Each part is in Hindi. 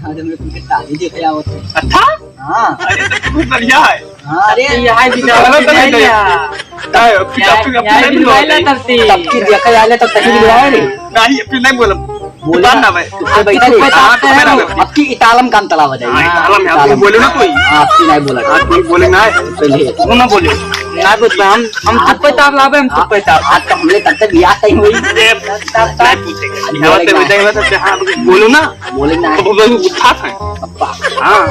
अरे मेरे को ताली देखे आओ तो। अच्छा हाँ अरे तो बहुत बढ़िया है। हाँ अरे यहाँ भी तबकी देखा जाए तब तक दिलवाए रे नहीं फिर नहीं बोला बोला ना भाई तो बैठा आपकी इतालम काम तला बजाई बोले ना कोई आपकी नहीं बोला कोई बोले ना पहले वो ना बोले ना कुछ हम तुम पे ताप लावे हम तुम पे ताप आज तो हमने तब तक बियाह तय हुई नहीं पूछेगा यहाँ पे बताएगा तो हाँ बोलो ना बोले ना तो बोलो उठा था हाँ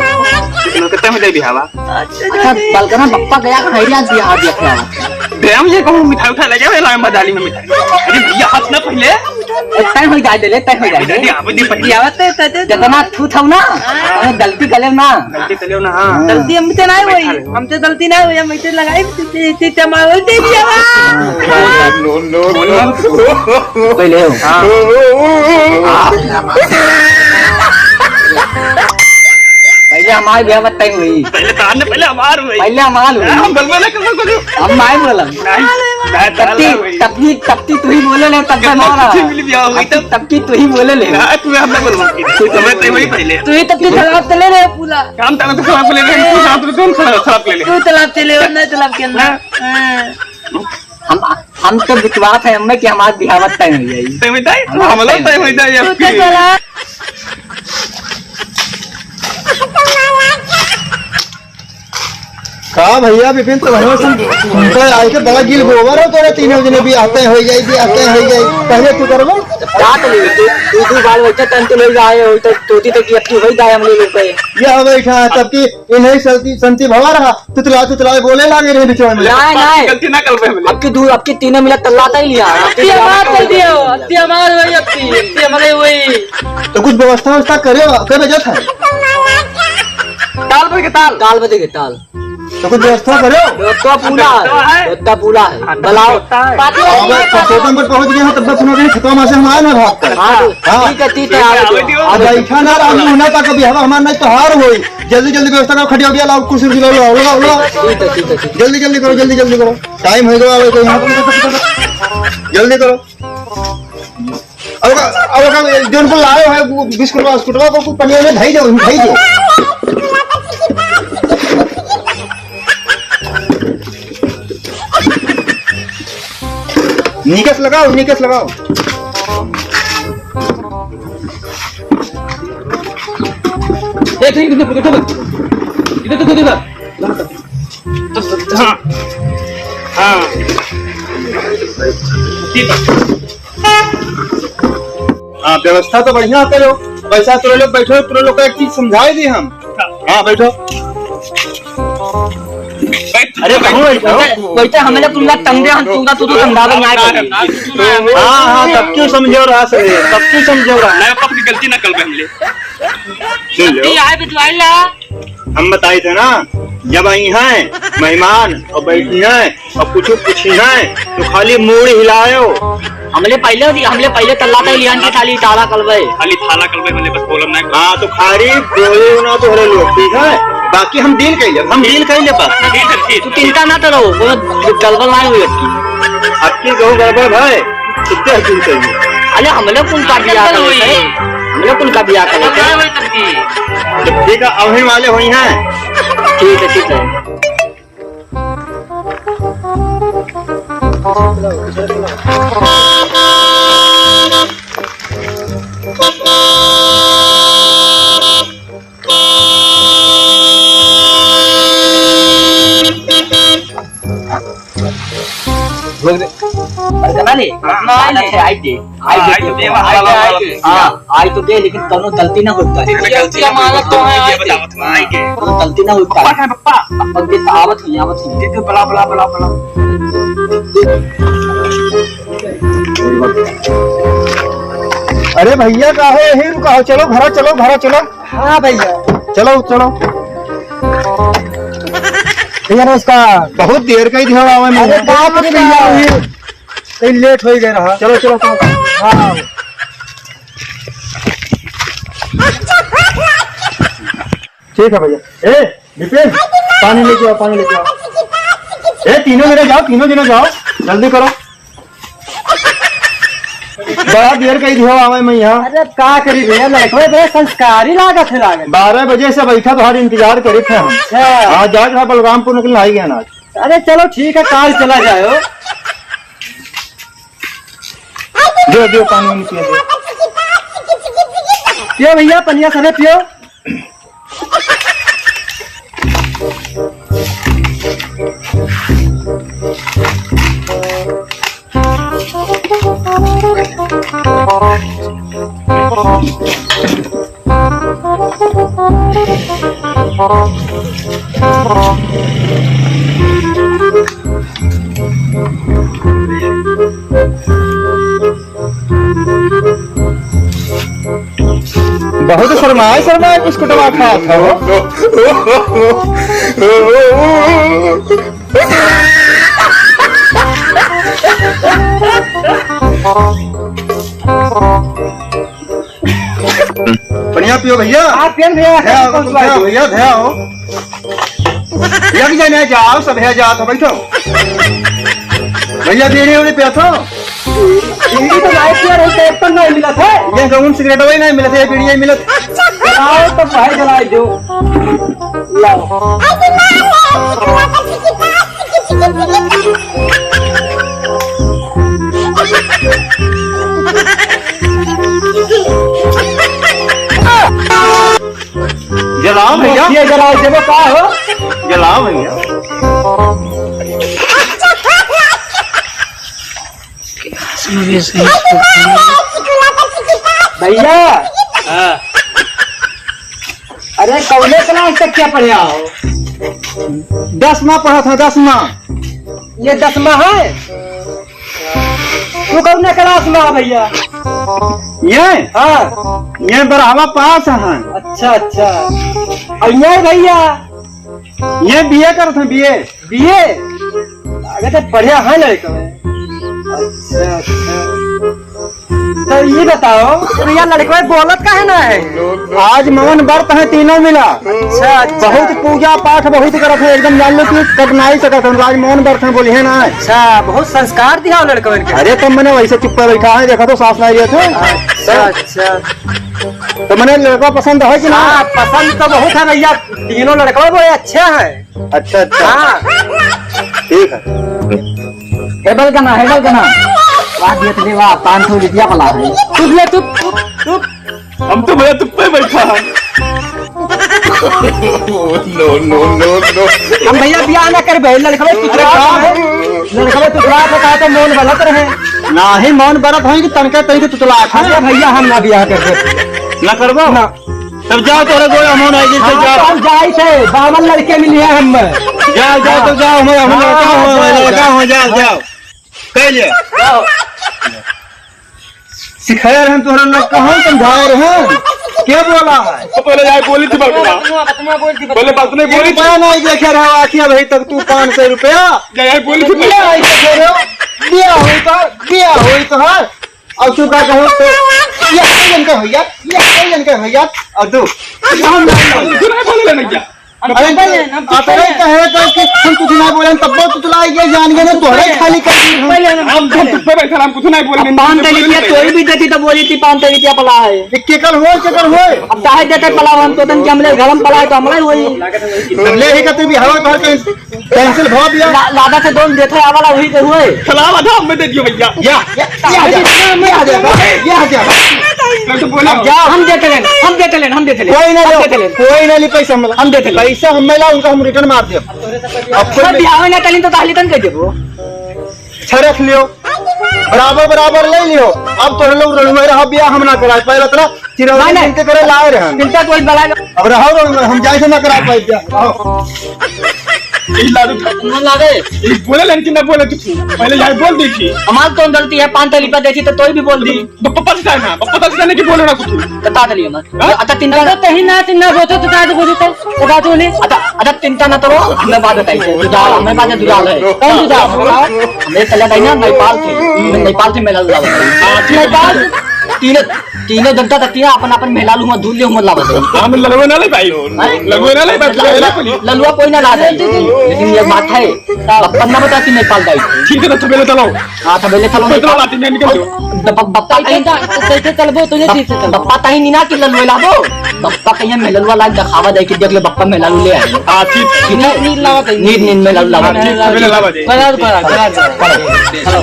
कितना में दे भी हवा अच्छा बलकना पप्पा गया कहाँ ही आज बियाह देखा हम ये कहूँ मिठाई उठा लगे मैं लाए मदाली में मिठाई अरे भैया हाथ ना पहले तय हो जाए दे तय हो जाए यहाँ पे पट्टी जितना थू था ना गलती करे ना गलती चले ना हाँ गलती हमसे नहीं हुई हमसे गलती नहीं हुई हम इसे लगाई इसे टमाटर दे दिया पहले हो पहले हमारे ब्याह तय हुई पहले तान पहले हमार हुई पहले हमार हुई हम गलबे ना कर कुछ हम नहीं बोला तबकी तबकी तू ही बोले ले तब ना मिली ब्याह हुई तब तबकी तू ही बोले ले तू हमने बोलवा कोई समय तय हुई पहले तू ही तबकी खराब चले रहे पूरा काम ताना तो खराब ले रहे तू साथ में कौन खराब ले ले तू तालाब चले और ना तालाब के अंदर हम तो विश्वास है हमें कि हमारे बिहार तय हो जाएगी तय होता है हम लोग तय होता है तू तो चला कहा भैया विपिन तो आई के बड़ा गिल गोबर हो तोरे तीनों जने भी आते हो जाए पहले तू करबो रात ले तू बाल बच्चा तन तो ले जाए हो तो तोती तक अपनी वही गाय हम ले लोग गए यह बैठा है तब की इन्हें संती भवा रहा तुतला बोले लागे रहे बीच में नहीं गलती ना कर पाए आपकी दूर आपकी तीनों मिला तल्लाता ही लिया तो कुछ व्यवस्था करे के बजे था ताल पे ताल ताल बजे के ताल तो कुछ व्यवस्था करो तो पूरा है बुलाओ सोतम पर पहुंच गए तब तक सुनोगे खतवा में से हम आए ना भाग कर ठीक है ठीक है अब बैठा ना राम होना का कभी हवा हमारा नहीं तो हार होई जल्दी व्यवस्था करो खटिया उठिया लाओ कुर्सी लो ठीक है जल्दी करो टाइम हो गया कोई यहाँ पर जल्दी करो अब जो उनको लाए है बिस्कुट को पनिया में भाई दो निकस लगाओ हाँ व्यवस्था तो बढ़िया करो वैसा तुम लोग बैठो तुम लोग को एक चीज समझाए दी हम हाँ बैठो अरे बैठा हमें पूरा तंगे हम पूरा तू तो समझा दे हाँ तब क्यों समझो रहा सर तब क्यों समझो रहा मैं पापा की गलती ना कर पाए हमले सुन लो हम बताए थे ना जब आई हैं मेहमान और बैठी हैं और कुछ पूछी हैं तो खाली मूड हिलायो हमले पहले तल्लाता ही लियान के खाली ताला कलवे हमले बस बोलम ना हाँ तो खाली बोले ना तो हरे लोग ठीक है बाकी हम डील कर ले बस तू चिंता ना करो वो गड़बड़ नहीं हुई आपकी गहू गड़बड़ है कितने डील करिए अरे हमले कौन का बियाह करे ठीक है अभी वाले हुई हैं ठीक है आई तो दे लेकिन कौनो गलती ना होता है गलती हमारा तो है गलती ना होता है पापा के आवत हुई बला अरे भैया का है यही रुका चलो घरा चलो हाँ भैया चलो भैया इसका बहुत देर का ही ध्यान आवा मेरे बाप रे भैया कहीं लेट हो गया रहा चलो हाँ ठीक है भैया ए विपिन पानी लेके आओ ए तीनों जने जाओ जल्दी करो बड़ा देर कही दियो आवे मैं यहाँ। अरे का करी भैया लड़के बड़े संस्कारी लागत है लागत। 12 बजे से बैठा तुम्हारे इंतजार करे थे हम। आज जाए था बलरामपुर निकलना ही गया ना। अरे चलो ठीक है काल चला जाओ। दो पानी में पियो। पियो भैया पनिया सने पियो। बहुत शर्माए बिस्कुटवा खाया था वो। बढ़िया पियो भैया। आप पियो भैया। भैया धया हो लग जाने जाओ सब है जाओ तो बैठो भैया देने वाले पे तो तो लाइफ यार एक तो नहीं मिला था। ये गौन सिगरेट वही नहीं मिला था, ये बीड़ी मिला था। आओ तो भाई जला दो। लाओ जलाओ भैया। ये जलाओ जब का हो जलाओ भैया। भैया अरे कौले क्लास तक क्या पढ़े आओ? 10वां पढ़ा था 10वां। ये 10वां है। तू कौन क्लास में आ भैया? ये हाँ ये बराबर पास है। अच्छा अच्छा। और ये भैया ये बीए कर थे बीए। बीए अगर तो बढ़िया है लड़का में। अच्छा अच्छा तो ये बताओ भैया लड़का बोलत का है ना है? आज मौन व्रत है तीनों मिला। अच्छा अच्छा। बहुत पूजा पाठ बहुत करत है एकदम जान लो कि कब नहीं सकत हम। आज मौन व्रत है बोली है ना। अच्छा बहुत संस्कार दिया लड़का के। अरे तुम मैंने वैसे चुप पर बैठा है देखा तो सास नहीं रहे थे। अच्छा अच्छा तो मैंने लड़का पसंद है कि ना? हाँ पसंद तो बहुत है भैया। तीनों लड़के बड़े अच्छे हैं। अच्छा अच्छा हाँ ठीक है। हेबल कना बात ये तो वाह 500 रुपया पला है। चुप ले चुप। हम तो भैया तुम पे बैठा है। हम भैया ब्याह ना कर भाई लड़का तुतला है। लड़का तुतला तो कहा तो मौन गलत रहे ना ही मौन व्रत है कि तनके तई के तुतला खा। अरे भैया हम ना ब्याह करते ना करबो ना। तब जाओ तोरे कोई अमौन है जैसे जाओ। हम जाए थे 52 लड़के मिले हैं हम। जाओ जाओ तो जाओ हम लड़का हो जाओ कह लिया सिखाया रहे तोहरा लोग कहाँ समझाए रहे क्या बोला है? तो पहले जाए बोली थी पहले बात नहीं बोली थी। मैं नहीं देखे रहा आखिया भाई तक तू 500 रुपया जाए बोली थी दिया हुई तो है और तू का कहो तो ये जन का भैया और तू बोले नहीं क्या अरे अतरे कहे तो कि हम कुछ ना बोले तब तो तुतला ये जान गए ना तोरे खाली कर दी हम। हम तुम पे बैठे हम कुछ नहीं बोले। 500 रुपया कोई भी देती तो बोली थी 500 रुपया पला है। केकर हो अब चाहे देते पला हम तो तन के हमले घर में पला है तो हमले वही ले ही कते भी हवा भर के कैंसिल हो गया। लादा से दोन देते वाला वही तो हुए। सलाम आधा हमें दे दियो भैया। ये आ जा तो बोला अब जाओ हम देते लें कोई ना ले पैसा हम देते पैसा हम ला उनका हम रिटर्न मार दे। अब सब बियाह में ना तलिन तो ताली तन कह देबो। रख लियो बराबर ले लियो। अब तो लोग रहा बियाह हम ना कराए पहले तरह चिरौरी चिंते करे लाए रहे चिंता कोई बला अब रहो हम जाए से ना करा पाए बियाह। बोले लेकिन ना बोले तू पहले यार बोल दी थी। हमार तो गलती है 500 रुपया देती तो तोई भी बोल दी पप्पा से ना पप्पा से नहीं बोलो ना कुछ बता दलिए मत। अच्छा चिंता ना तही ना चिंता बोतो तो काहे बोलते तो बात होने। अच्छा चिंता ना करो हमें बात बताई दुलाल हमें बात दुलाल है कौन दुलाल हमें चला गई ना नेपाल से मेला नेपाल तीनों जनता तक अपन अपन मेला लूमा धूल ले मत लावत हम ललुआ ना ले भाई ललुआ ना ले भाई ललुआ कोई ना ला दे लेकिन ये बात है बप्पन ना बता कि नेपाल दाई ठीक है तो बेले चलो हां तो बेले चलो तो लाती नहीं निकल दो बप्पा कैसे चलबो तुझे ठीक से बप्पा कहीं नहीं ना कि ललुआ लाबो बप्पा कहीं में ललुआ लाग दिखावा दे कि देख ले बप्पा में ललू ले आए हां ठीक नहीं लावत नींद में ललू लावत ठीक बेले लावा दे करा चलो